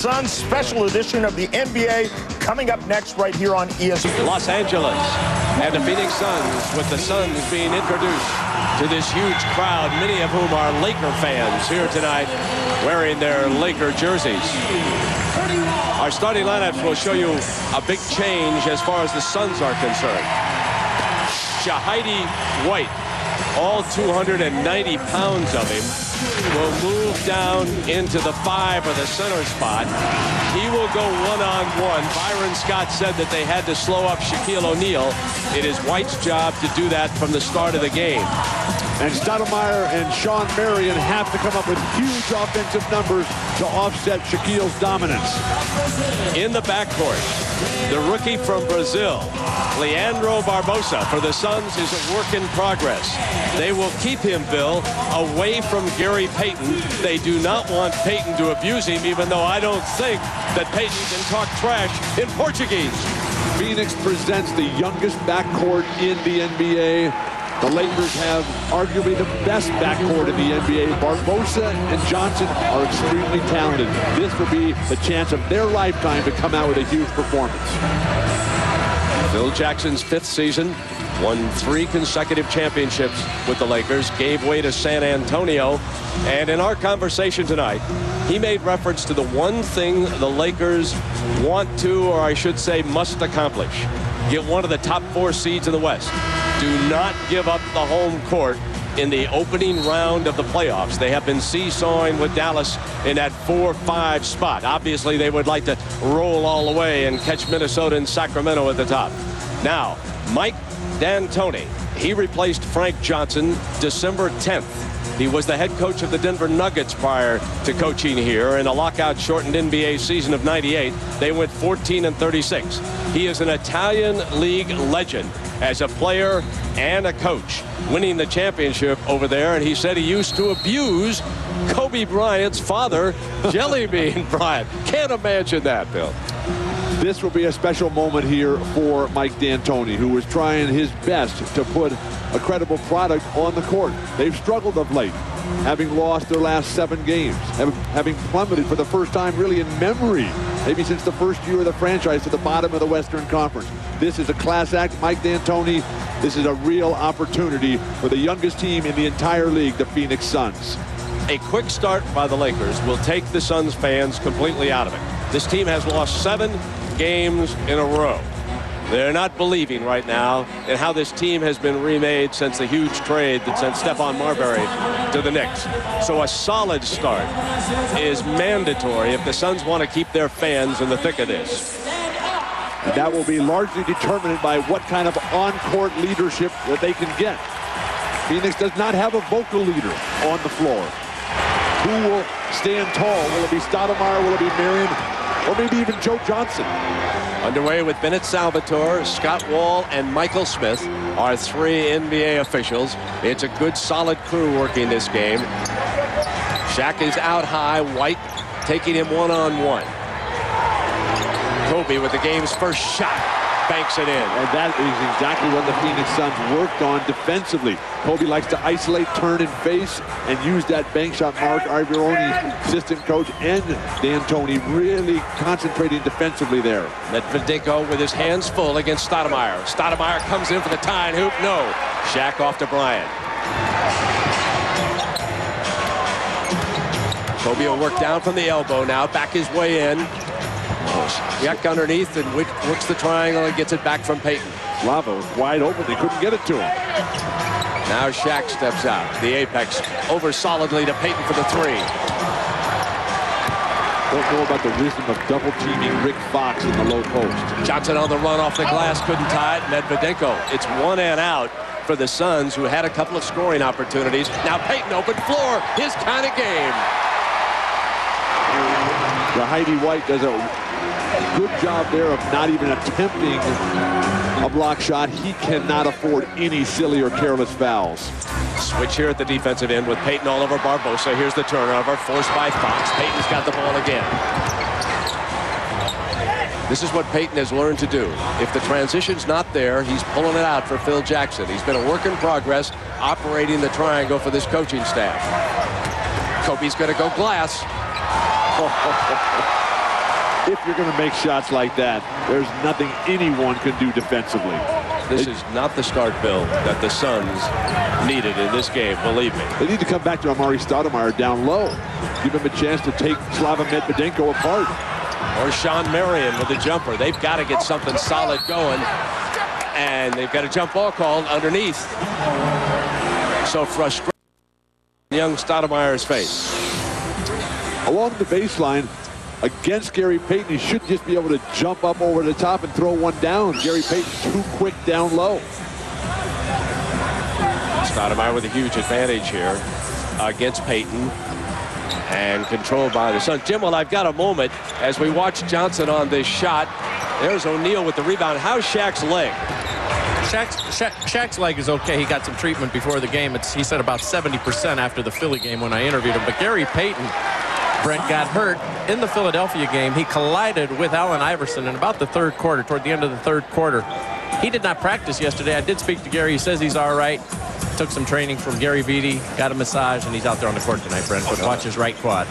Suns special edition of the NBA coming up next right here on ESPN. Los Angeles and the Phoenix Suns, with the Suns being introduced to this huge crowd, many of whom are Laker fans here tonight wearing their Laker jerseys. Our starting lineups will show you a big change as far as the Suns are concerned. Shahidi White, all 290 pounds of him, will move down into the 5 or the center spot. He will go one-on-one. Byron Scott said that they had to slow up Shaquille O'Neal. It is White's job to do that from the start of the game. And Stoudemire and Sean Marion have to come up with huge offensive numbers to offset Shaquille's dominance. In the backcourt, the rookie from Brazil, Leandro Barbosa, for the Suns, is a work in progress. They will keep him, Bill, away from Gary Payton. They do not want Payton to abuse him, even though I don't think that Payton can talk trash in Portuguese. Phoenix presents the youngest backcourt in the NBA. The Lakers have arguably the best backcourt in the NBA. Barbosa and Johnson are extremely talented. This will be the chance of their lifetime to come out with a huge performance. Phil Jackson's 5th season, won 3 consecutive championships with the Lakers, gave way to San Antonio. And in our conversation tonight, he made reference to the one thing the Lakers want to, or I should say must accomplish: get one of the top 4 seeds in the West. Do not give up the home court in the opening round of the playoffs. They have been seesawing with Dallas in that 4-5 spot. Obviously, they would like to roll all the way and catch Minnesota and Sacramento at the top. Now, Mike D'Antoni, he replaced Frank Johnson December 10th. He was the head coach of the Denver Nuggets prior to coaching here in a lockout-shortened NBA season of '98. They went 14-36. He is an Italian League legend as a player and a coach, winning the championship over there. And he said he used to abuse Kobe Bryant's father, Jelly Bean Bryant. Can't imagine that, Bill. This will be a special moment here for Mike D'Antoni, who was trying his best to put a credible product on the court. They've struggled of late, having lost their last 7 games, having plummeted for the first time really in memory, maybe since the first year of the franchise, to the bottom of the Western Conference. This is a class act, Mike D'Antoni. This is a real opportunity for the youngest team in the entire league, the Phoenix Suns. A quick start by the Lakers will take the Suns fans completely out of it. This team has lost 7 games in a row. They're not believing right now in how this team has been remade since the huge trade that sent Stephon Marbury to the Knicks. So a solid start is mandatory if the Suns want to keep their fans in the thick of this. And that will be largely determined by what kind of on-court leadership that they can get. Phoenix does not have a vocal leader on the floor. Who will stand tall? Will it be Stoudemire? Will it be Marion? Or maybe even Joe Johnson? Underway with Bennett Salvatore, Scott Wall, and Michael Smith are 3 NBA officials. It's a good, solid crew working this game. Shaq is out high. White taking him one-on-one. Kobe with the game's first shot. Banks it in. And that is exactly what the Phoenix Suns worked on defensively. Kobe likes to isolate, turn, and face, and use that bank shot. Mark Ivoroni, assistant coach, and D'Antoni really concentrating defensively there. Medvedenko with his hands full against Stoudemire. Stoudemire comes in for the tie and hoop. No. Shaq off to Bryant. Kobe will work down from the elbow now, back his way in. Yak underneath and works the triangle and gets it back from Payton. Lava was wide open. They couldn't get it to him. Now Shaq steps out. The apex over solidly to Payton for the 3. Don't know about the wisdom of double teaming Rick Fox in the low post. Johnson on the run off the glass, couldn't tie it. Medvedenko, it's 1 and out for the Suns, who had a couple of scoring opportunities. Now Payton open floor, his kind of game. Shahidi White does a good job there of not even attempting a block shot. He cannot afford any silly or careless fouls. Switch here at the defensive end with Payton all over Barbosa. Here's the turnover, forced by Fox. Payton's got the ball again. This is what Payton has learned to do. If the transition's not there, he's pulling it out for Phil Jackson. He's been a work in progress, operating the triangle for this coaching staff. Kobe's going to go glass. if you're going to make shots like that, there's nothing anyone can do defensively. This is not the start, Bill, that the Suns needed in this game, believe me. They need to come back to Amari Stoudemire down low. Give him a chance to take Slava Medvedenko apart. Or Sean Marion with the jumper. They've got to get something solid going. And they've got a jump ball called underneath. So frustrating young Stoudemire's face. Along the baseline, against Gary Payton, he should just be able to jump up over the top and throw one down. Gary Payton too quick down low. Stoudemire with a huge advantage here against Payton and controlled by the Suns. Jim, well, I've got a moment as we watch Johnson on this shot. There's O'Neal with the rebound. How's Shaq's leg? Shaq's leg is okay. He got some treatment before the game. He said about 70% after the Philly game when I interviewed him. But Gary Payton, Brent, got hurt in the Philadelphia game. He collided with Allen Iverson in about the third quarter, toward the end of the third quarter. He did not practice yesterday. I did speak to Gary. He says he's all right. Took some training from Gary Vitti, got a massage, and he's out there on the court tonight, Brent. But watch his right quad.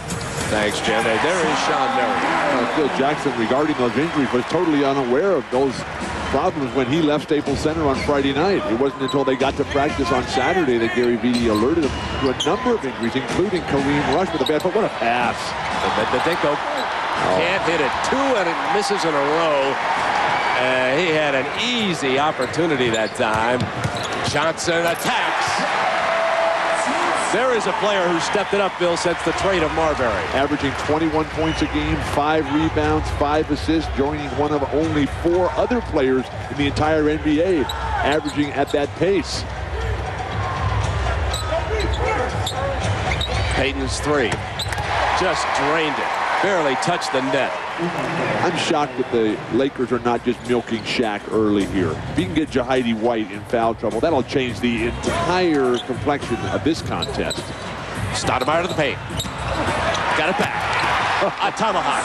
Thanks, Jim. Hey, there is Sean Marion. Phil Jackson, regarding those injuries, was totally unaware of those problems when he left Staples Center on Friday night. It wasn't until they got to practice on Saturday that Gary Vitti alerted him to a number of injuries, including Kareem Rush with a bad foot. What a pass. Medvedenko can't hit it. 2 and it misses in a row. He had an easy opportunity that time. Johnson attacks. There is a player who stepped it up, Bill, since the trade of Marbury. Averaging 21 points a game, 5 rebounds, 5 assists, joining one of only 4 other players in the entire NBA, averaging at that pace. Payton's 3. Just drained it. Barely touched the net. I'm shocked that the Lakers are not just milking Shaq early here. If you can get Jahidi White in foul trouble, that'll change the entire complexion of this contest. Stoudemire to the paint. Got it back. A tomahawk.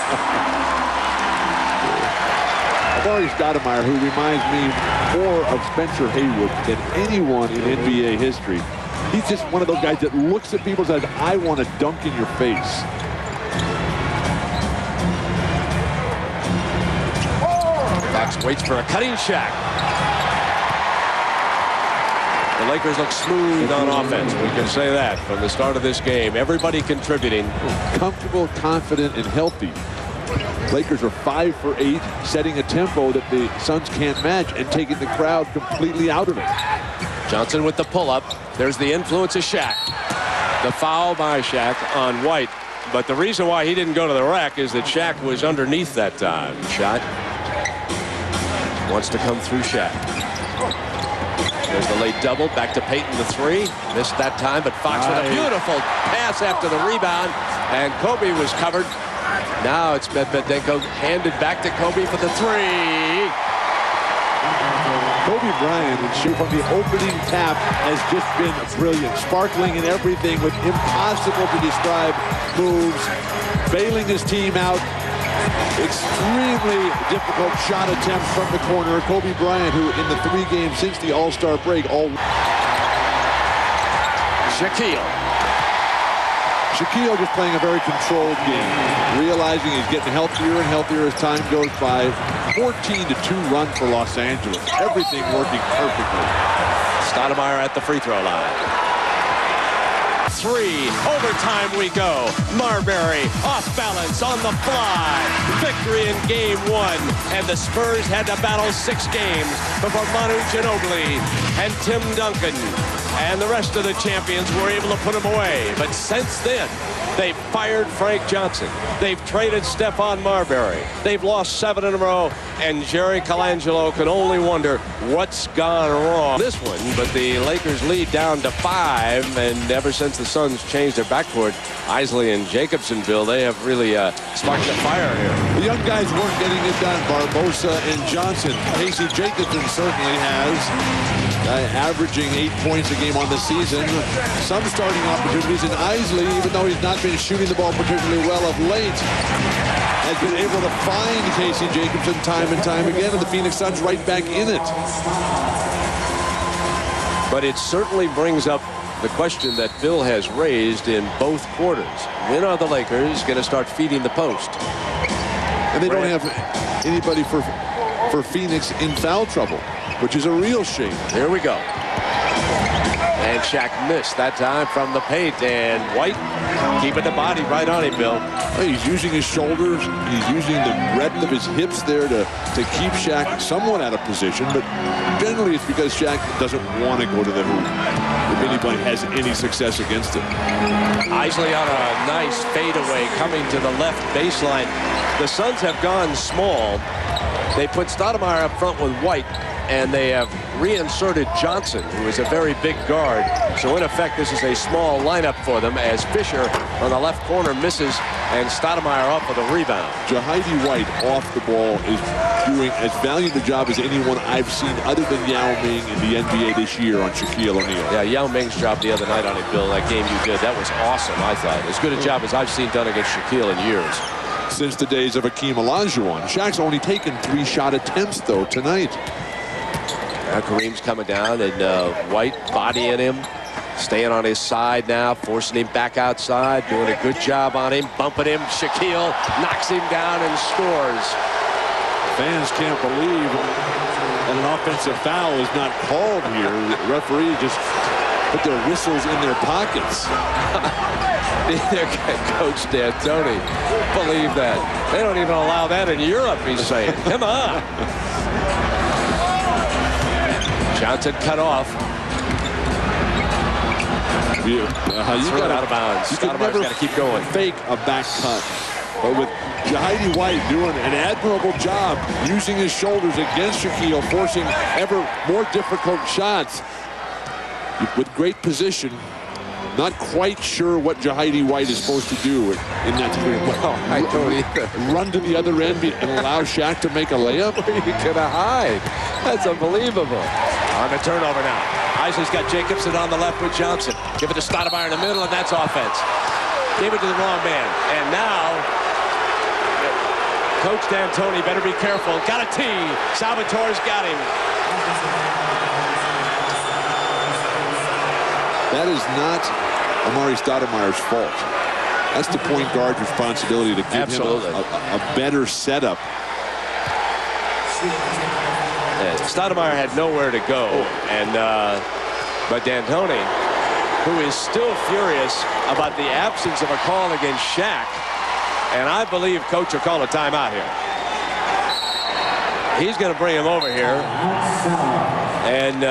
Amari Stoudemire, who reminds me more of Spencer Haywood than anyone in NBA history. He's just one of those guys that looks at people and says, I want to dunk in your face. Fox waits for a cutting Shaq. The Lakers look smooth on offense. We can say that from the start of this game. Everybody contributing. Comfortable, confident, and healthy. Lakers are 5 for 8, setting a tempo that the Suns can't match and taking the crowd completely out of it. Johnson with the pull-up. There's the influence of Shaq. The foul by Shaq on White. But the reason why he didn't go to the rack is that Shaq was underneath that time. Shot. Wants to come through Shaq. There's the late double. Back to Payton, the 3. Missed that time, but Fox with a beautiful pass after the rebound. And Kobe was covered. Now it's Medvedenko handed back to Kobe for the 3. Kobe Bryant, from the opening tap, has just been brilliant. Sparkling in everything with impossible to describe moves. Bailing his team out. Extremely difficult shot attempt from the corner. Kobe Bryant, who in the 3 games since the All-Star break, Shaquille just playing a very controlled game, realizing he's getting healthier and healthier as time goes by. 14-2 run for Los Angeles. Everything working perfectly. Stoudemire at the free throw line. 3. Overtime we go. Marbury off balance on the fly. Victory in game 1. And the Spurs had to battle 6 games before Manu Ginobili and Tim Duncan and the rest of the champions were able to put him away. But since then, they've fired Frank Johnson. They've traded Stephon Marbury. They've lost 7 in a row. And Jerry Colangelo can only wonder what's gone wrong this one. But the Lakers lead down to 5. And ever since the Suns changed their backcourt, Isley and Jacobson, Bill, they have really sparked a fire here. The young guys weren't getting it done. Barbosa and Johnson. Casey Jacobson certainly has. Averaging 8 points a game on the season. Some starting opportunities. And Isley, even though he's not been shooting the ball particularly well of late, has been able to find Casey Jacobson time and time again. And the Phoenix Suns right back in it. But it certainly brings up the question that Bill has raised in both quarters. When are the Lakers going to start feeding the post? And they don't have anybody for Phoenix in foul trouble, which is a real shame. Here we go. And Shaq missed that time from the paint, and White keeping the body right on him, Bill. He's using his shoulders. He's using the breadth of his hips there to keep Shaq somewhat out of position, but generally it's because Shaq doesn't want to go to the hoop if anybody has any success against him. Isley on a nice fadeaway coming to the left baseline. The Suns have gone small. They put Stoudemire up front with White, and they have reinserted Johnson, who is a very big guard. So in effect, this is a small lineup for them as Fisher on the left corner misses and Stoudemire off with a rebound. Jahidi White off the ball is doing as valiant a job as anyone I've seen other than Yao Ming in the NBA this year on Shaquille O'Neal. Yeah, Yao Ming's job the other night on it, Bill, that game you did, that was awesome, I thought. As good a job as I've seen done against Shaquille in years. Since the days of Akeem Olajuwon. Shaq's only taken 3 shot attempts, though, tonight. Now Kareem's coming down, and White bodying him, staying on his side now, forcing him back outside, doing a good job on him, bumping him. Shaquille knocks him down and scores. Fans can't believe that an offensive foul is not called here. The referee just put their whistles in their pockets. Coach D'Antoni believe that. They don't even allow that in Europe, he's saying. Come on. Johnson cut off. You got out of bounds. Stoudemire's got to keep going. Fake a back cut. But with Jahidi White doing an admirable job using his shoulders against Shaquille, forcing ever more difficult shots with great position. Not quite sure what Jahidi White is supposed to do in that situation. Well, I don't either. Run to the other end and allow Shaq to make a layup? Where are you going to hide? That's unbelievable. On the turnover now. Isley's got Jacobson on the left with Johnson. Give it to Stoudemire in the middle, and that's offense. Gave it to the wrong man. And now, Coach D'Antoni better be careful. Got a tee. Salvatore's got him. That is not Amari Stoudemire's fault. That's the point guard's responsibility to give him a better setup. Stoudemire had nowhere to go, and but D'Antoni, who is still furious about the absence of a call against Shaq, and I believe Coach will call a timeout here. He's going to bring him over here, and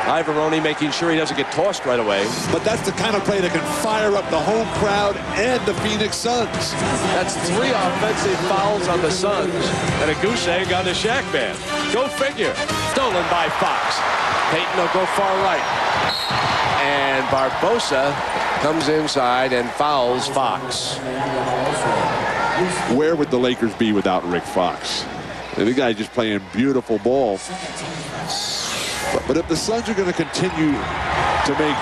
Ivoroni making sure he doesn't get tossed right away. But that's the kind of play that can fire up the home crowd and the Phoenix Suns. That's 3 offensive fouls on the Suns and a goose egg on the Shaq man. Go figure. Stolen by Fox. Payton will go far right. And Barbosa comes inside and fouls Fox. Where would the Lakers be without Rick Fox? The guy's just playing beautiful ball. But if the Suns are going to continue to make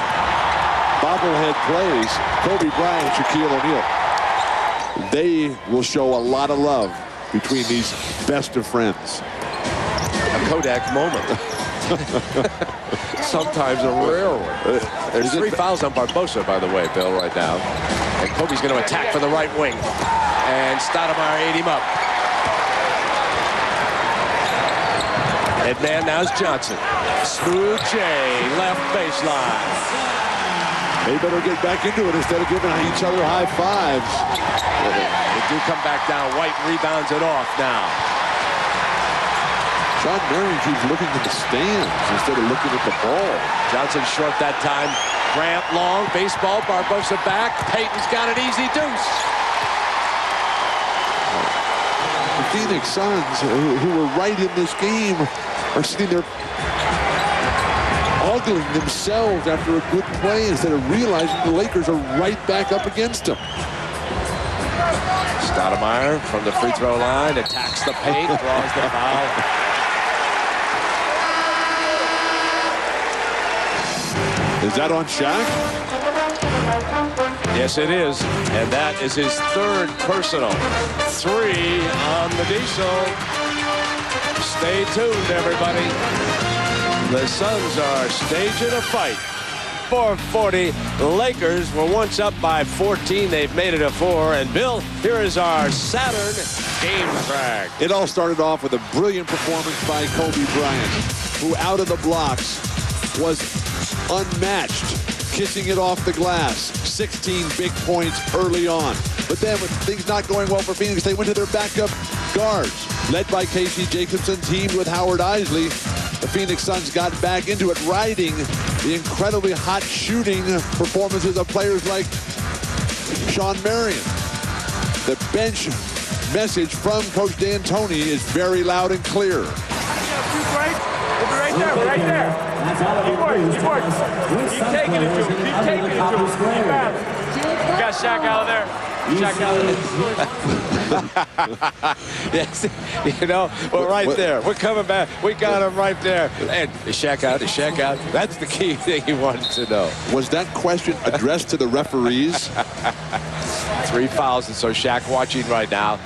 bobblehead plays, Kobe Bryant and Shaquille O'Neal, they will show a lot of love between these best of friends. A Kodak moment. Sometimes a rare one. There's 3 fouls on Barbosa, by the way, Bill, right now. And Kobe's going to attack for the right wing. And Stoudemire ate him up. Head man now is Johnson. Smooth J, left baseline. They better get back into it instead of giving each other high fives. They do come back down. White rebounds it off now. Sean Marion keeps looking at the stands instead of looking at the ball. Johnson short that time. Grant long, baseball, Barbosa back. Payton's got an easy deuce. The Phoenix Suns, who were right in this game, are sitting there ogling themselves after a good play instead of realizing the Lakers are right back up against them. Stoudemire from the free throw line attacks the paint, draws the foul. Is that on Shaq? Yes, it is. And that is his 3rd personal. 3 on the Diesel. Stay tuned, everybody. The Suns are staging a fight. 84-40. Lakers were once up by 14. They've made it a 4. And Bill, here is our Saturn game track. It all started off with a brilliant performance by Kobe Bryant, who out of the blocks was unmatched, kissing it off the glass. 16 big points early on. But then with things not going well for Phoenix, they went to their backup guards. Led by Casey Jacobson, teamed with Howard Isley. The Phoenix Suns got back into it, riding the incredibly hot shooting performances of players like Shawn Marion. The bench message from Coach D'Antoni is very loud and clear. Right there, right there. Keep working. Keep taking it to him. Keep taking it to him. You got Shaq out there. Shaq out there. Yes, you know, well, right there. We're coming back. We got him right there. And is Shaq out? Is Shaq out? That's the key thing he wanted to know. Was that question addressed to the referees? 3 fouls, and so Shaq watching right now.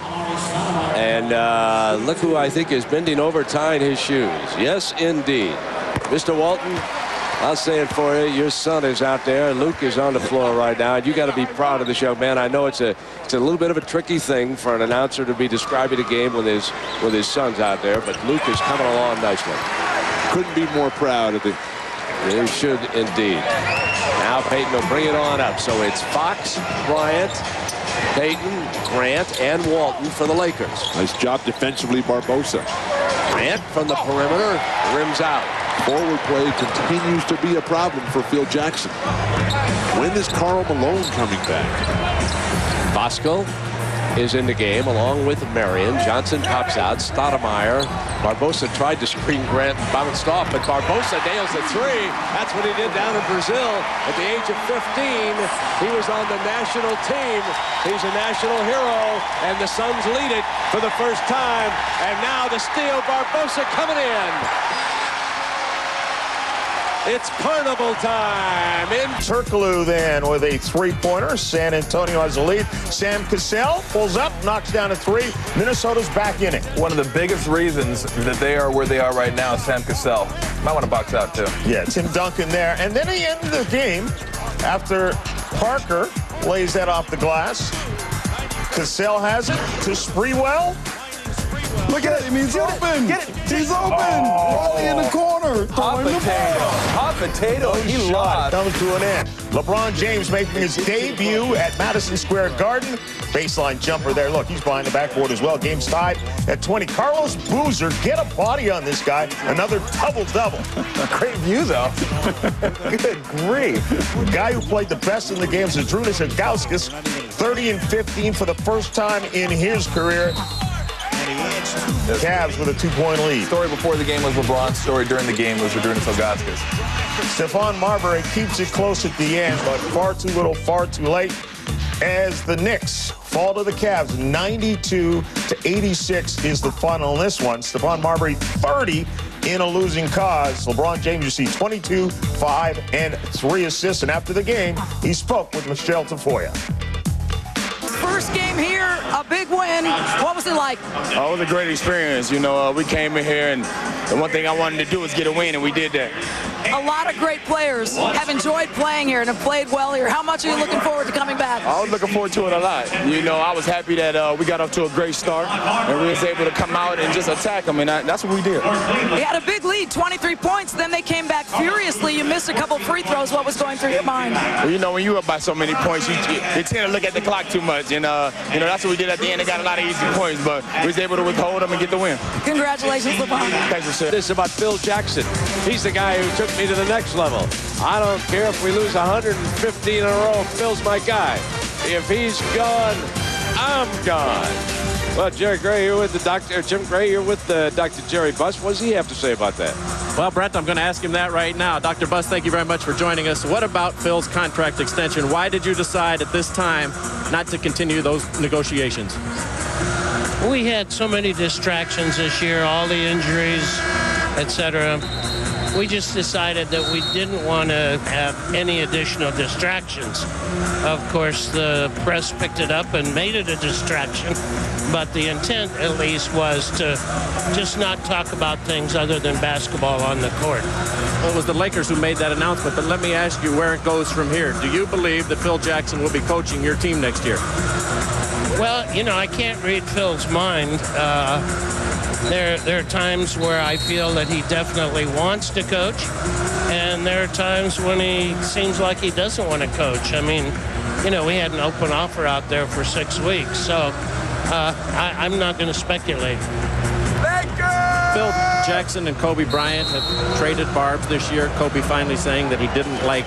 And look who I think is bending over, tying his shoes. Yes, indeed. Mr. Walton, I'll say it for you. Your son is out there. Luke is on the floor right now. And you got to be proud of this young man. I know it's a little bit of a tricky thing for an announcer to be describing a game with his sons out there. But Luke is coming along nicely. Couldn't be more proud of it. They should indeed. Now Payton will bring it on up. So it's Fox, Bryant, Payton, Grant, and Walton for the Lakers. Nice job defensively, Barbosa. Grant from the perimeter, rims out. Forward play continues to be a problem for Phil Jackson. When is Karl Malone coming back? Bosco is in the game along with Marion. Johnson pops out. Stoudemire. Barbosa tried to screen Grant, bounced off, but Barbosa nails the 3. That's what he did down in Brazil. At the age of 15, he was on the national team. He's a national hero, and the Suns lead it for the first time. And now the steal, Barbosa coming in. It's carnival time in Turkoglu then with a three-pointer. San Antonio has a lead. Sam Cassell pulls up, knocks down a 3. Minnesota's back in it. One of the biggest reasons that they are where they are right now is Sam Cassell. Might want to box out too. Yeah, Tim Duncan there. And then at the end of the game, after Parker lays that off the glass, Cassell has it to Sprewell. Look at him, he's open. Get it. He's open. Wally in the corner. Hot potato. He lost. Comes to an end. LeBron James making his debut at Madison Square Garden. Baseline jumper there. Look, he's behind the backboard as well. Game's tied at 20. Carlos Boozer, get a body on this guy. Another double-double. Great view, though. Good grief. The guy who played the best in the game is Zydrunas Ilgauskas. 30 and 15 for the first time in his career. Cavs with a 2-point lead. Story before the game was LeBron's story. During the game was Zydrunas Ilgauskas. Stephon Marbury keeps it close at the end, but far too little, far too late. As the Knicks fall to the Cavs, 92-86 is the final in this one. Stephon Marbury, 30 in a losing cause. LeBron James, you see 22, 5, and 3 assists. And after the game, he spoke with Michelle Tafoya. First game here, a big win. What was it like? Oh, it was a great experience. You know, we came in here, and the one thing I wanted to do was get a win, and we did that. A lot of great players have enjoyed playing here and have played well here. How much are you looking forward to coming back? I was looking forward to it a lot. You know, I was happy that we got off to a great start, and we was able to come out and just attack them, and that's what we did. You had a big lead, 23 points. Then they came back furiously. You missed a couple free throws. What was going through your mind? Well, you know, when you're up by so many points, you tend to look at the clock too much, and you know, that's what we did at the end. They got a lot of easy points, but we was able to withhold them and get the win. Congratulations, LeBron. Thanks for sharing. This is about Phil Jackson. He's the guy who took me to the next level. I don't care if we lose 150 in a row. Phil's my guy. If he's gone, I'm gone. Well, Jerry Gray here with the doctor. Jim Gray here with Dr. Jerry Buss. What does he have to say about that? Well, Brent, I'm going to ask him that right now. Dr. Buss, thank you very much for joining us. What about Phil's contract extension? Why did you decide at this time not to continue those negotiations? We had so many distractions this year, all the injuries, etc. we just decided that we didn't want to have any additional distractions. Of course, the press picked it up and made it a distraction, but the intent, at least, was to just not talk about things other than basketball on the court. Well, it was the Lakers who made that announcement, but let me ask you where it goes from here. Do you believe that Phil Jackson will be coaching your team next year? Well, you know, I can't read Phil's mind. There are times where I feel that he definitely wants to coach, and there are times when he seems like he doesn't want to coach. I mean, you know, we had an open offer out there for 6 weeks, so I'm not going to speculate. Phil Jackson and Kobe Bryant have traded barbs this year. Kobe finally saying that he didn't like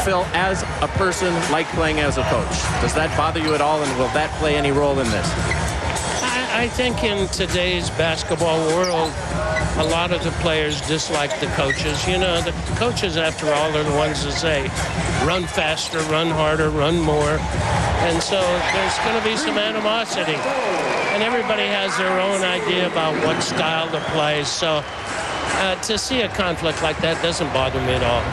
Phil as a person, like playing as a coach. Does that bother you at all, and will that play any role in this? I think in today's basketball world, a lot of the players dislike the coaches. You know, the coaches, after all, are the ones that say, run faster, run harder, run more. And so there's going to be some animosity. And everybody has their own idea about what style to play. So to see a conflict like that doesn't bother me at all.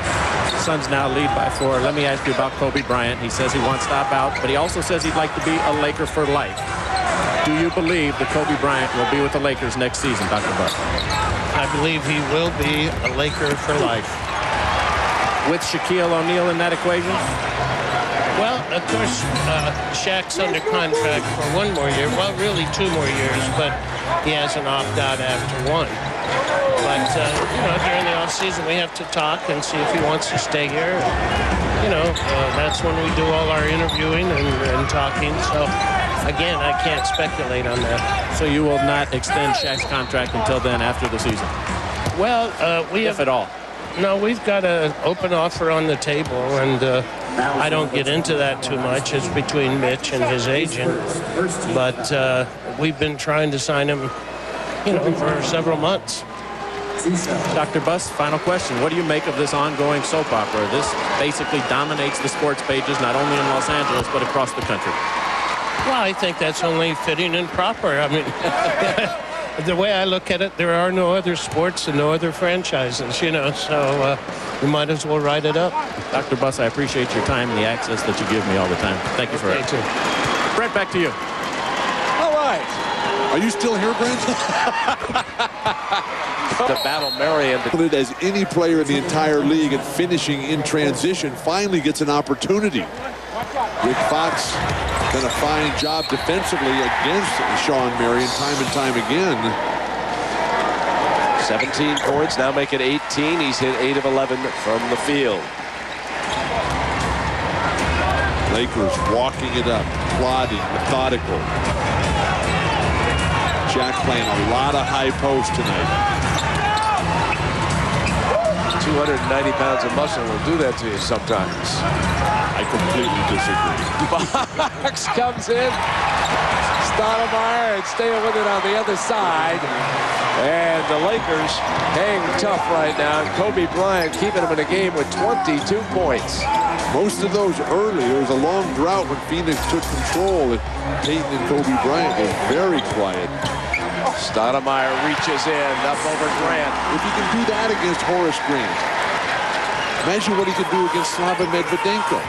Suns now lead by 4. Let me ask you about Kobe Bryant. He says he wants to opt out, but he also says he'd like to be a Laker for life. Do you believe that Kobe Bryant will be with the Lakers next season, Dr. Buss? I believe he will be a Laker for life. With Shaquille O'Neal in that equation? Well, of course, Shaq's under contract for 1 more year. Well, really 2 more years, but he has an opt-out after 1. But, you know, during the offseason, we have to talk and see if he wants to stay here. You know, that's when we do all our interviewing and talking. So, again, I can't speculate on that. So you will not extend Shaq's contract until then, after the season? Well, we have... If at all. No, we've got an open offer on the table, and I don't get into that too much. It's between Mitch and his agent. But we've been trying to sign him, you know, for several months. Dr. Buss, final question. What do you make of this ongoing soap opera? This basically dominates the sports pages, not only in Los Angeles, but across the country. Well, I think that's only fitting and proper. I mean, the way I look at it, there are no other sports and no other franchises, you know, so we might as well write it up. Dr. Buss, I appreciate your time and the access that you give me all the time. Thank you for it. Brent, back to you. All right. Are you still here, Brent? The battle Marion. As any player in the entire league and finishing in transition finally gets an opportunity. Rick Fox done a fine job defensively against Shawn Marion time and time again. 17 points, now make it 18. He's hit 8 of 11 from the field. Lakers walking it up, plodding, methodical. Jack playing a lot of high post tonight. 290 pounds of muscle will do that to you sometimes. I completely disagree. Fox comes in. Stoudemire and staying with it on the other side. And the Lakers hang tough right now. And Kobe Bryant keeping him in the game with 22 points. Most of those early, there was a long drought when Phoenix took control. And Peyton and Kobe Bryant were very quiet. Stoudemire reaches in, up over Grant. If he can do that against Horace Grant, imagine what he could do against Slava Medvedenko.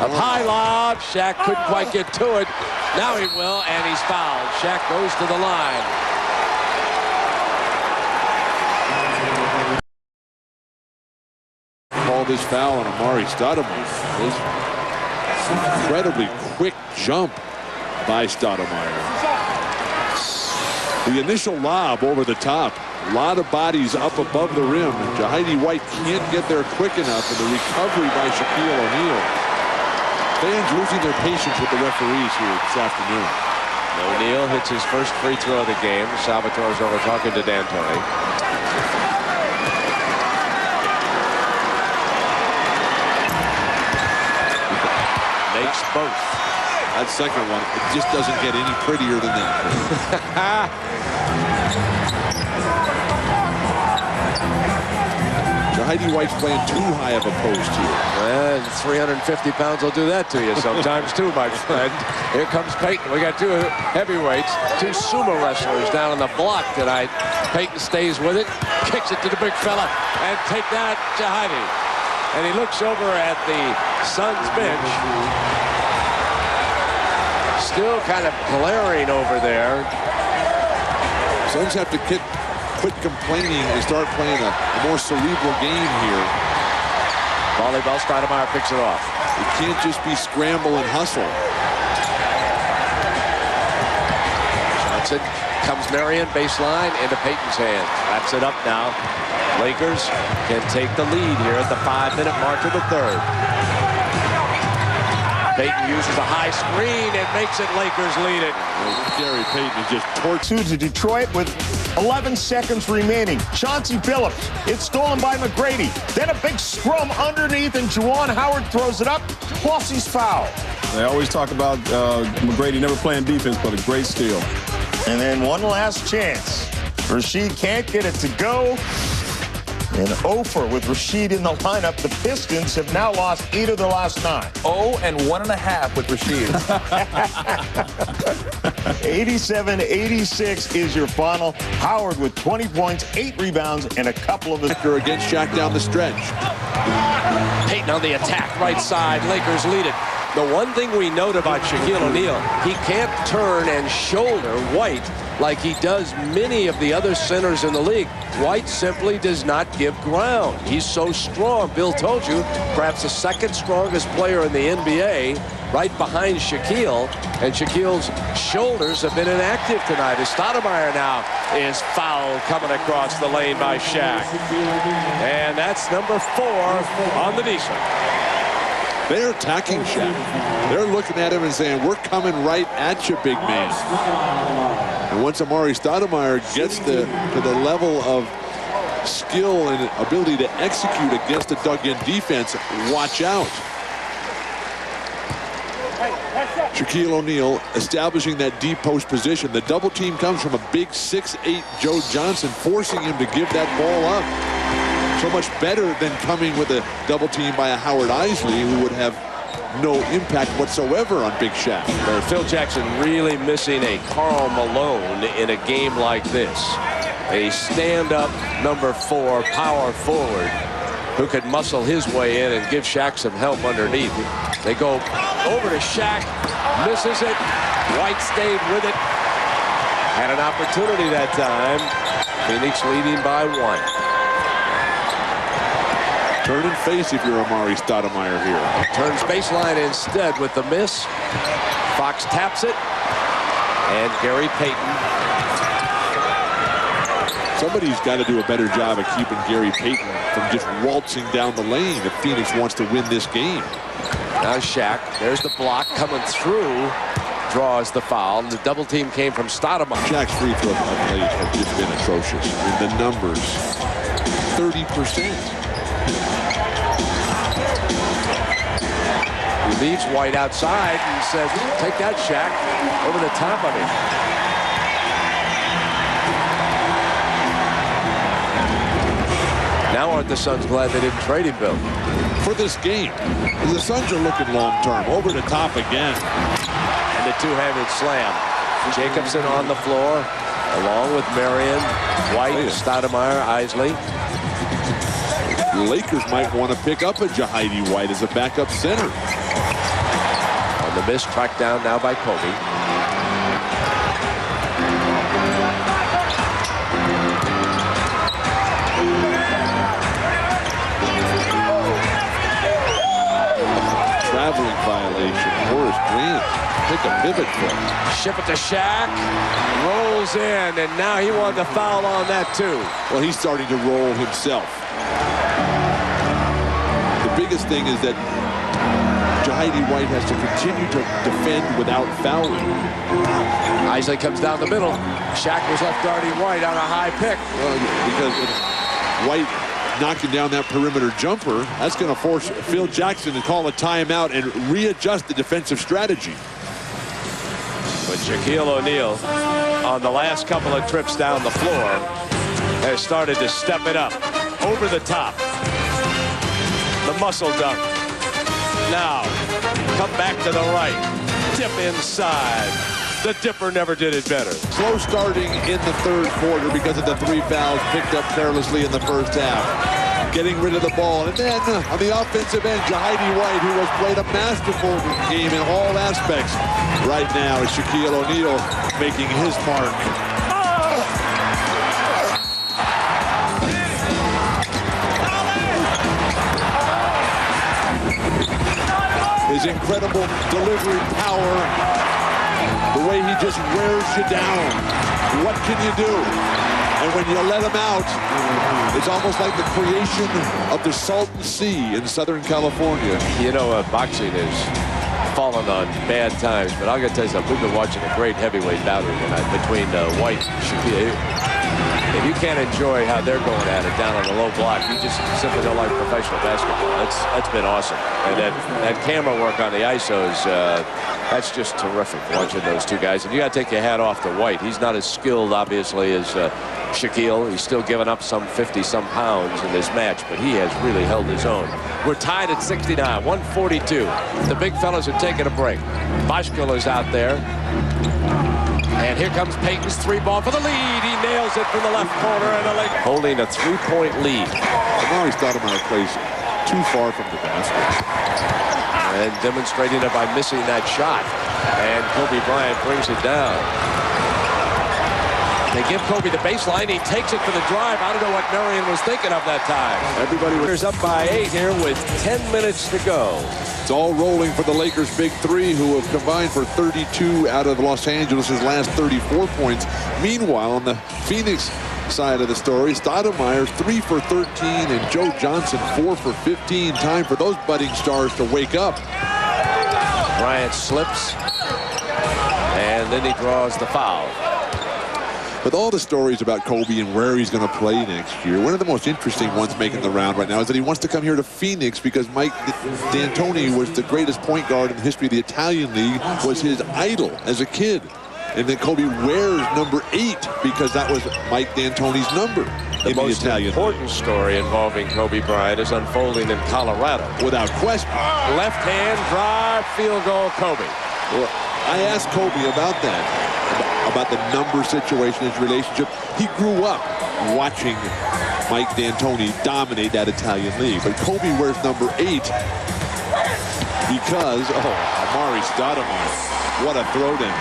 Up high lob, Shaq couldn't quite get to it. Now he will, and he's fouled. Shaq goes to the line. Call this foul on Amari Stoudemire. This incredibly quick jump by Stoudemire. The initial lob over the top. A lot of bodies up above the rim. Jahidi White can't get there quick enough, and the recovery by Shaquille O'Neal. Fans losing their patience with the referees here this afternoon. O'Neal hits his first free throw of the game. Salvatore's over talking to D'Antoni. Makes both. That second one, it just doesn't get any prettier than that. Jahidi White's playing too high of a post here. And 350 pounds will do that to you sometimes too, my friend. Here comes Payton. We got two heavyweights, two sumo wrestlers down on the block tonight. Payton stays with it, kicks it to the big fella, and take that, Jahidi. And he looks over at the Suns bench. Still kind of glaring over there. Suns have to quit complaining and start playing a more cerebral game here. Volleyball, Stoudemire picks it off. It can't just be scramble and hustle. Johnson comes Marion, baseline, into Payton's hands. Wraps it up now. Lakers can take the lead here at the 5-minute mark of the third. Payton uses a high screen and makes it Lakers lead it. Gary Payton is just tortured. To Detroit with 11 seconds remaining. Chauncey Billups. It's stolen by McGrady. Then a big scrum underneath, and Juwan Howard throws it up. Plus he's fouled. They always talk about McGrady never playing defense, but a great steal. And then one last chance. Rasheed can't get it to go. And Ofer with Rasheed in the lineup. The Pistons have now lost 8 of their last 9. 0-1.5 with Rasheed. 87-86 is your final. Howard with 20 points, 8 rebounds, and a couple of against Shaq down the stretch. Payton on the attack, right side. Lakers lead it. The one thing we note about Shaquille O'Neal, he can't turn and shoulder White like he does many of the other centers in the league. White simply does not give ground. He's so strong. Bill told you, perhaps the second strongest player in the NBA, right behind Shaquille. And Shaquille's shoulders have been inactive tonight. As Stoudemire now is fouled coming across the lane by Shaq. And that's number 4 on the decent. They're attacking Shaq. They're looking at him and saying, we're coming right at you, big man. And once Amari Stoudemire gets to the level of skill and ability to execute against a dug-in defense, watch out. Shaquille O'Neal establishing that deep post position. The double team comes from a big 6'8" Joe Johnson, forcing him to give that ball up. So much better than coming with a double team by a Howard Isley, who would have no impact whatsoever on Big Shaq. Phil Jackson really missing a Karl Malone in a game like this. A stand-up number 4 power forward who could muscle his way in and give Shaq some help underneath. They go over to Shaq, misses it. White stayed with it. Had an opportunity that time. Phoenix leading by 1. Turn and face if you're Amari Stoudemire here. Turns baseline instead with the miss. Fox taps it. And Gary Payton. Somebody's got to do a better job of keeping Gary Payton from just waltzing down the lane if Phoenix wants to win this game. Now Shaq, there's the block coming through. Draws the foul. The double team came from Stoudemire. Shaq's free throw plays have just been atrocious. I mean, the numbers, 30%. He leaves White outside and says, take that, Shaq, over the top of him. Now aren't the Suns glad they didn't trade him, Bill? For this game, the Suns are looking long-term. Over the top again. And the two-handed slam. Jacobson on the floor, along with Marion, White, Stoudemire, Isley. The Lakers might want to pick up a Jahidi White as a backup center. On the miss, tracked down now by Kobe. Traveling violation. Horace Grant pick a pivot foot. Ship it to Shaq. Rolls in, and now he wanted to foul on that too. Well, he's starting to roll himself. The biggest thing is that Jahidi White has to continue to defend without fouling. Isley comes down the middle. Shaq was left guarding White on a high pick. Well, because White knocking down that perimeter jumper, that's going to force Phil Jackson to call a timeout and readjust the defensive strategy. But Shaquille O'Neal, on the last couple of trips down the floor, has started to step it up over the top. The muscle dunk. Now, come back to the right. Dip inside. The Dipper never did it better. Slow starting in the third quarter because of the 3 fouls picked up carelessly in the first half. Getting rid of the ball. And then on the offensive end, Jahidi White, who has played a masterful game in all aspects. Right now is Shaquille O'Neal making his mark. His incredible delivery power, the way he just wears you down. What can you do? And when you let him out, it's almost like the creation of the Salton Sea in Southern California. You know, boxing is fallen on bad times, but I got to tell you something. We've been watching a great heavyweight battle tonight between White and Shaquille. If you can't enjoy how they're going at it down on the low block, you just simply don't like professional basketball. That's been awesome. And that camera work on the ISOs, that's just terrific watching those two guys. And you got to take your hat off to White. He's not as skilled, obviously, as Shaquille. He's still giving up some 50-some pounds in this match, but he has really held his own. We're tied at 69, 142. The big fellas are taking a break. Boschkel is out there. And here comes Payton's 3-ball for the lead. He nails it from the left corner, and the Lakers holding a 3-point lead. Amari Stoudemire plays too far from the basket. And demonstrating it by missing that shot. And Kobe Bryant brings it down. They give Kobe the baseline. He takes it for the drive. I don't know what Marion was thinking of that time. Everybody was up by 8 here with 10 minutes to go. It's all rolling for the Lakers' big three, who have combined for 32 out of Los Angeles' last 34 points. Meanwhile, on the Phoenix side of the story, Stoudemire 3 for 13 and Joe Johnson 4 for 15. Time for those budding stars to wake up. Bryant slips, and then he draws the foul. With all the stories about Kobe and where he's going to play next year, one of the most interesting ones making the round right now is that he wants to come here to Phoenix because Mike D'Antoni was the greatest point guard in the history of the Italian League, was his idol as a kid. And then Kobe wears number 8 because that was Mike D'Antoni's number The most important story involving Kobe Bryant is unfolding in Colorado. Without question. Left hand drive, field goal, Kobe. Well, I asked Kobe about that, about the number situation, his relationship. He grew up watching Mike D'Antoni dominate that Italian league. But Kobe wears number 8 because, Amari Stoudemire, what a throwdown.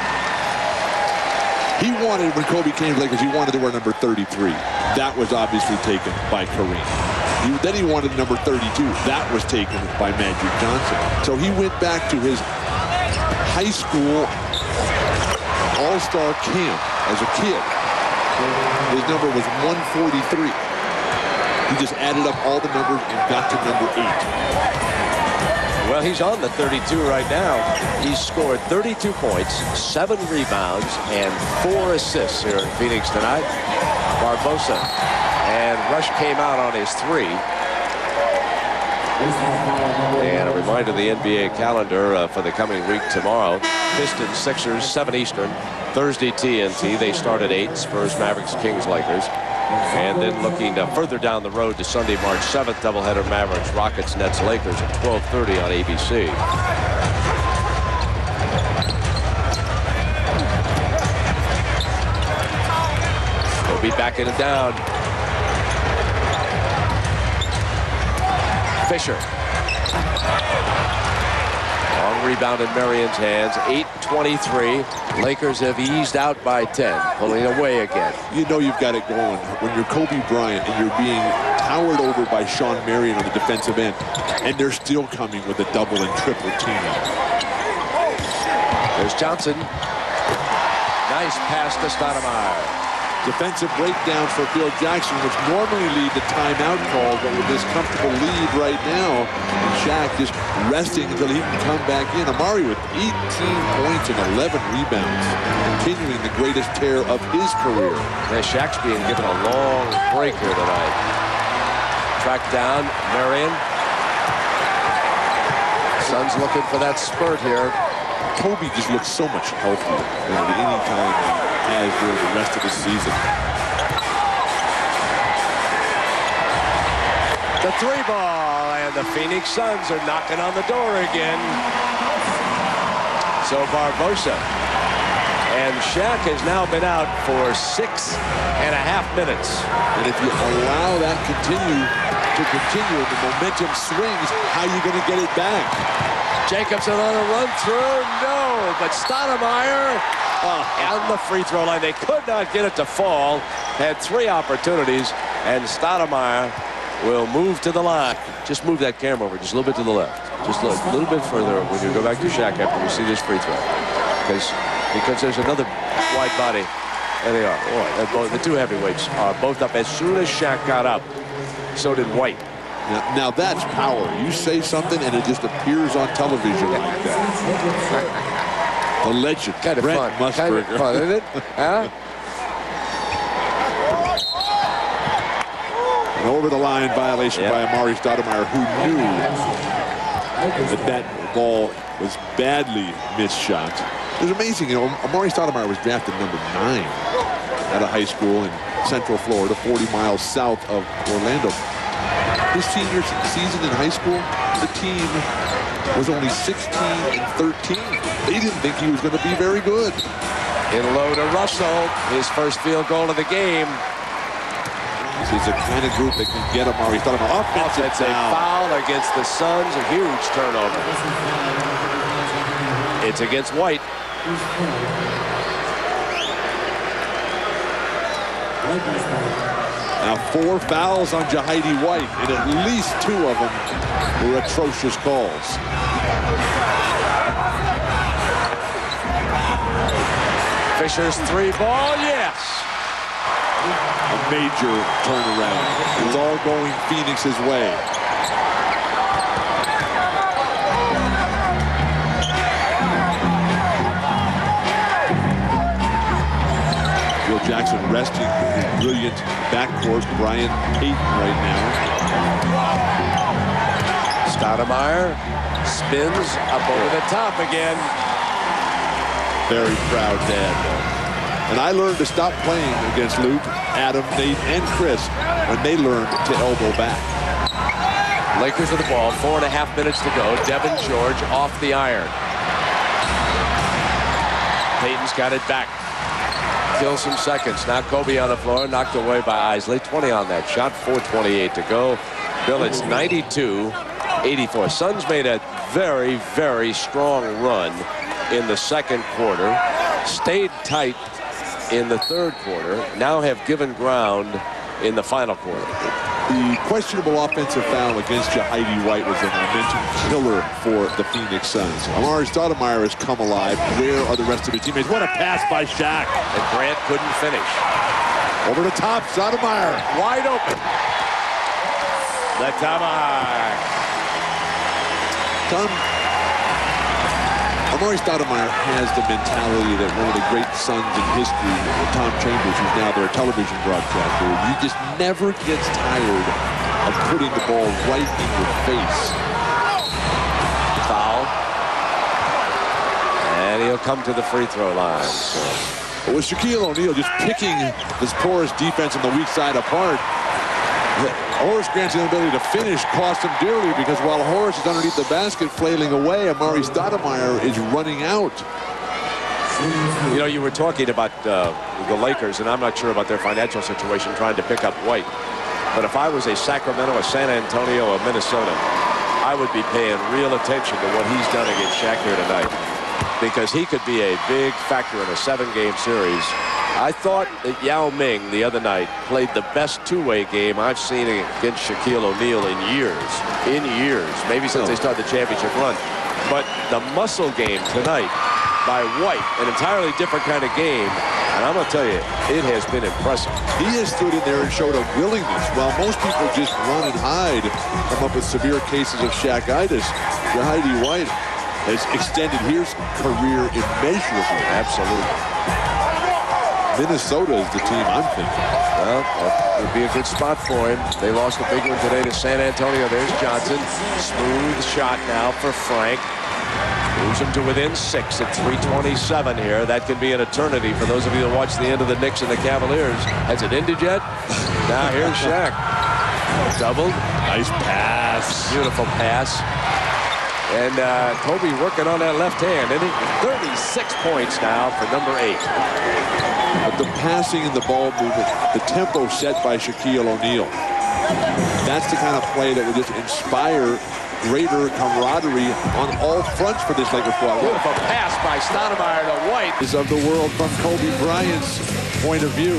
He wanted, when Kobe came to Lakers, he wanted to wear number 33. That was obviously taken by Kareem. Then he wanted number 32. That was taken by Magic Johnson. So he went back to his high school all-star camp as a kid. His number was 143. He just added up all the numbers and got to number 8. Well, he's on the 32 right now. He's scored 32 points, 7 rebounds, and 4 assists here in Phoenix tonight. Barbosa and Rush came out on his 3. And a reminder of the NBA calendar for the coming week tomorrow. Pistons, Sixers, 7 Eastern. Thursday, TNT. They start at 8. Spurs, Mavericks, Kings, Lakers. And then looking further down the road to Sunday, March 7th, doubleheader Mavericks, Rockets, Nets, Lakers at 12:30 on ABC. Kobe backing it down. Fisher. Long rebound in Marion's hands. 8:23. Lakers have eased out by 10, pulling away again. You know you've got it going when you're Kobe Bryant and you're being towered over by Sean Marion on the defensive end, and they're still coming with a double and triple team. There's Johnson. Nice pass to Stoudemire. Defensive breakdowns for Phil Jackson, which normally lead to timeout calls, but with this comfortable lead right now, and Shaq just resting until he can come back in. Amari with 18 points and 11 rebounds, continuing the greatest tear of his career. Yeah, Shaq's being given a long break here tonight. Tracked down, Marion. Suns looking for that spurt here. Kobe just looks so much healthier than at any time he has during the rest of the season. The 3-ball, and the Phoenix Suns are knocking on the door again. So Barbosa. And Shaq has now been out for 6.5 minutes. And if you allow that to continue, the momentum swings, how are you going to get it back? Jacobson on a run through. No, but Stoudemire on the free throw line. They could not get it to fall. Had 3 opportunities, and Stoudemire will move to the line. Just move that camera over just a little bit to the left. Just a little bit further when you go back to Shaq after you see this free throw. Because there's another wide body. There they are. Boy, the 2 heavyweights are both up. As soon as Shaq got up, so did White. Now that's power. You say something and it just appears on television like that. The legend, kind of Brent fun. Musburger. Kind of fun, isn't it? Huh? An over-the-line violation by Amar'e Stoudemire, who knew that ball was badly misshot. It was amazing. You know, Amar'e Stoudemire was drafted number 9 out of high school in Central Florida, 40 miles south of Orlando. His senior season in high school, the team was only 16-13. They didn't think he was going to be very good. In low to Russell, his first field goal of the game. This is the kind of group that can get Amar'e Stoudemire. Offensive foul against the Suns, a huge turnover. It's against White. Now 4 fouls on Jahidi White, and at least 2 of them were atrocious calls. Fisher's 3-ball, yes. A major turnaround. It's all going Phoenix's way. Phil Jackson resting his brilliant backcourt, Brian Payton, right now. Stoudemire spins up over the top again. Very proud dad. And I learned to stop playing against Luke, Adam, Nate, and Chris when they learned to elbow back. Lakers with the ball, 4.5 minutes to go. Devin George off the iron. Payton's got it back. Kills some seconds. Now Kobe on the floor, knocked away by Isley. 20 on that shot, 4:28 to go. Bill, it's 92-84. Suns made a very, very strong run in the second quarter. Stayed tight in the third quarter. Now have given ground in the final quarter. The questionable offensive foul against Jahidi White was a momentum killer for the Phoenix Suns. Amar'e Stoudemire has come alive. Where are the rest of his teammates? What a pass by Shaq. And Grant couldn't finish. Over the top, Stoudemire. Wide open. The tomahawk. Amar'e Stoudemire has the mentality that one of the great Suns in history, Tom Chambers, who's now their television broadcaster, he just never gets tired of putting the ball right in your face. Foul. And he'll come to the free throw line. It was Shaquille O'Neal just picking this porous defense on the weak side apart. Horace Grant's inability to finish cost him dearly, because while Horace is underneath the basket flailing away, Amar'e Stoudemire is running out. You know, you were talking about the Lakers, and I'm not sure about their financial situation trying to pick up White. But if I was a Sacramento, a San Antonio, a Minnesota, I would be paying real attention to what he's done against Shaq here tonight, because he could be a big factor in a 7-game series. I thought that Yao Ming the other night played the best two-way game I've seen against Shaquille O'Neal in years. Maybe since they started the championship run. But the muscle game tonight by White, an entirely different kind of game. And I'm going to tell you, it has been impressive. He has stood in there and showed a willingness. While most people just run and hide, come up with severe cases of Shaqitis, Jahidi White has extended his career immeasurably. Absolutely. Minnesota is the team I'm thinking. Well, that would be a good spot for him. They lost a big one today to San Antonio. There's Johnson. Smooth shot now for Frank. Moves him to within 6 at 3:27 here. That could be an eternity for those of you that watched the end of the Knicks and the Cavaliers. Has it ended yet? Now here's Shaq. Doubled. Nice pass. Beautiful pass. And Kobe working on that left hand, isn't he? 36 points now for number 8. But the passing and the ball movement, the tempo set by Shaquille O'Neal. That's the kind of play that would just inspire greater camaraderie on all fronts for this Lakers squad. Beautiful pass by Stoudemire to White. Is of the world from Kobe Bryant's point of view.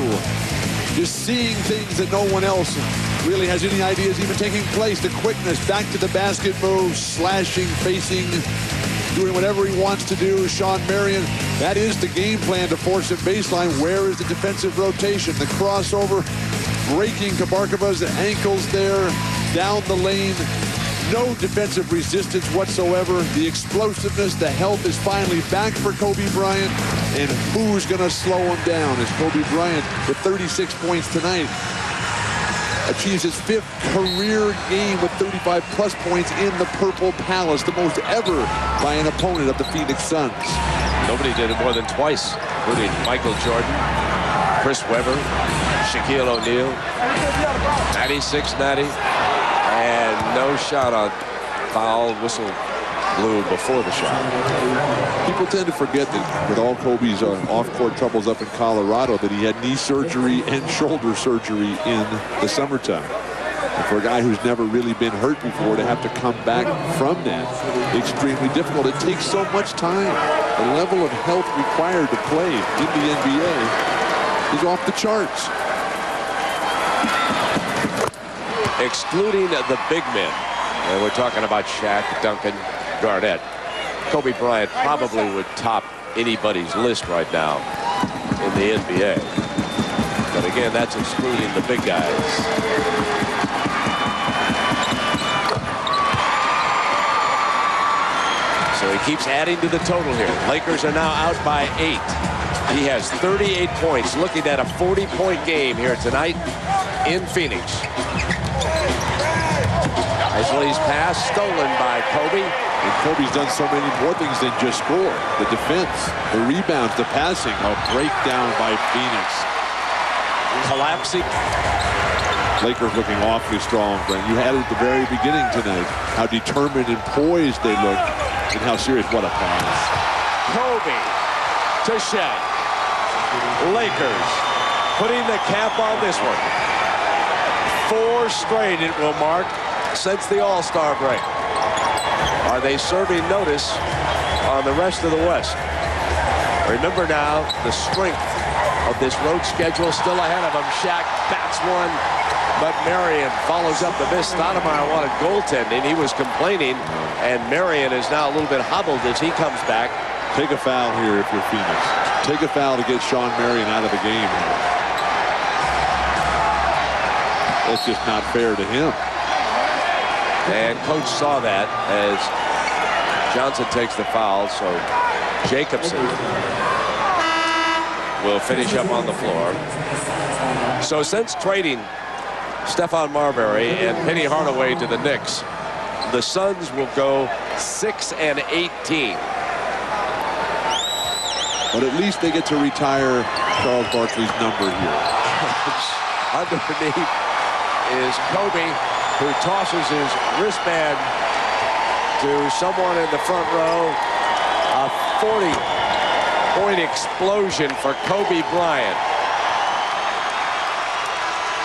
Just seeing things that no one else really has any idea is even taking place. The quickness, back to the basket move, slashing, facing, doing whatever he wants to do. Shawn Marion, that is the game plan to force him baseline. Where is the defensive rotation? The crossover, breaking Kabarkava's ankles there, down the lane. No defensive resistance whatsoever. The explosiveness, the health is finally back for Kobe Bryant. And who's going to slow him down as Kobe Bryant, with 36 points tonight, achieves his 5th career game with 35-plus points in the Purple Palace, the most ever by an opponent of the Phoenix Suns. Nobody did it more than twice, including Michael Jordan, Chris Webber, Shaquille O'Neal, 96-90, and no shot on foul, whistle blew before the shot. People tend to forget that with all Kobe's off-court troubles up in Colorado, that he had knee surgery and shoulder surgery in the summertime. And for a guy who's never really been hurt before to have to come back from that, extremely difficult. It takes so much time. The level of health required to play in the NBA is off the charts. Excluding the big men, and we're talking about Shaq, Duncan, Garnett, Kobe Bryant probably would top anybody's list right now in the NBA. But again, that's excluding the big guys. So he keeps adding to the total here. Lakers are now out by 8. He has 38 points, looking at a 40-point game here tonight in Phoenix. Isley's pass stolen by Kobe. And Kobe's done so many more things than just score. The defense, the rebounds, the passing. A breakdown by Phoenix. Collapsing. Lakers looking awfully strong, Brent. You had it at the very beginning tonight. How determined and poised they look, and how serious. What a pass. Kobe to Shaq. Lakers putting the cap on this one. 4 straight it will mark since the All-Star break. Are they serving notice on the rest of the West? Remember now the strength of this road schedule still ahead of them. Shaq bats one, but Marion follows up the miss. Stoudemire wanted goaltending. He was complaining, and Marion is now a little bit hobbled as he comes back. Take a foul here if you're Phoenix. Take a foul to get Shawn Marion out of the game. That's just not fair to him. And coach saw that as Johnson takes the foul, so Jacobson will finish up on the floor. So since trading Stephon Marbury and Penny Hardaway to the Knicks, the Suns will go 6-18. But at least they get to retire Charles Barkley's number here. Underneath is Kobe, who tosses his wristband to someone in the front row. A 40-point explosion for Kobe Bryant.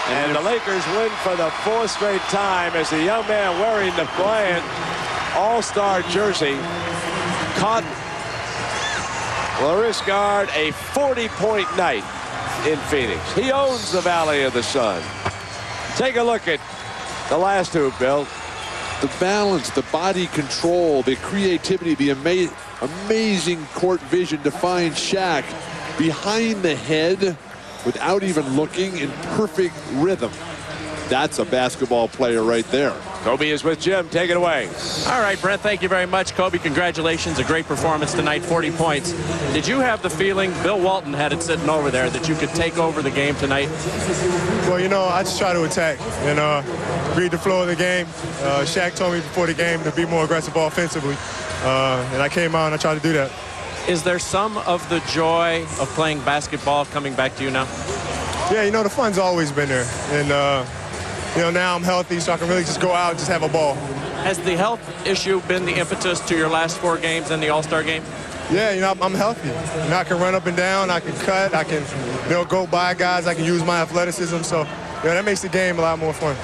And the Lakers win for the 4th straight time as the young man wearing the Bryant All-Star jersey caught Loris Guard a 40-point night in Phoenix. He owns the Valley of the Sun. Take a look at the last 2, Bill. The balance, the body control, the creativity, the amazing court vision to find Shaq behind the head without even looking, in perfect rhythm. That's a basketball player right there. Kobe is with Jim. Take it away. All right, Brent, thank you very much. Kobe, congratulations. A great performance tonight, 40 points. Did you have the feeling, Bill Walton had it sitting over there, that you could take over the game tonight? Well, you know, I just try to attack and read the flow of the game. Shaq told me before the game to be more aggressive offensively, and I came out and I tried to do that. Is there some of the joy of playing basketball coming back to you now? Yeah, you know, the fun's always been there. And, you know, now I'm healthy, so I can really just go out and just have a ball. Has the health issue been the impetus to your last 4 games in the All-Star game? Yeah, you know, I'm healthy. You know, I can run up and down, I can cut, I can, you know, go by guys, I can use my athleticism. So, you know, that makes the game a lot more fun.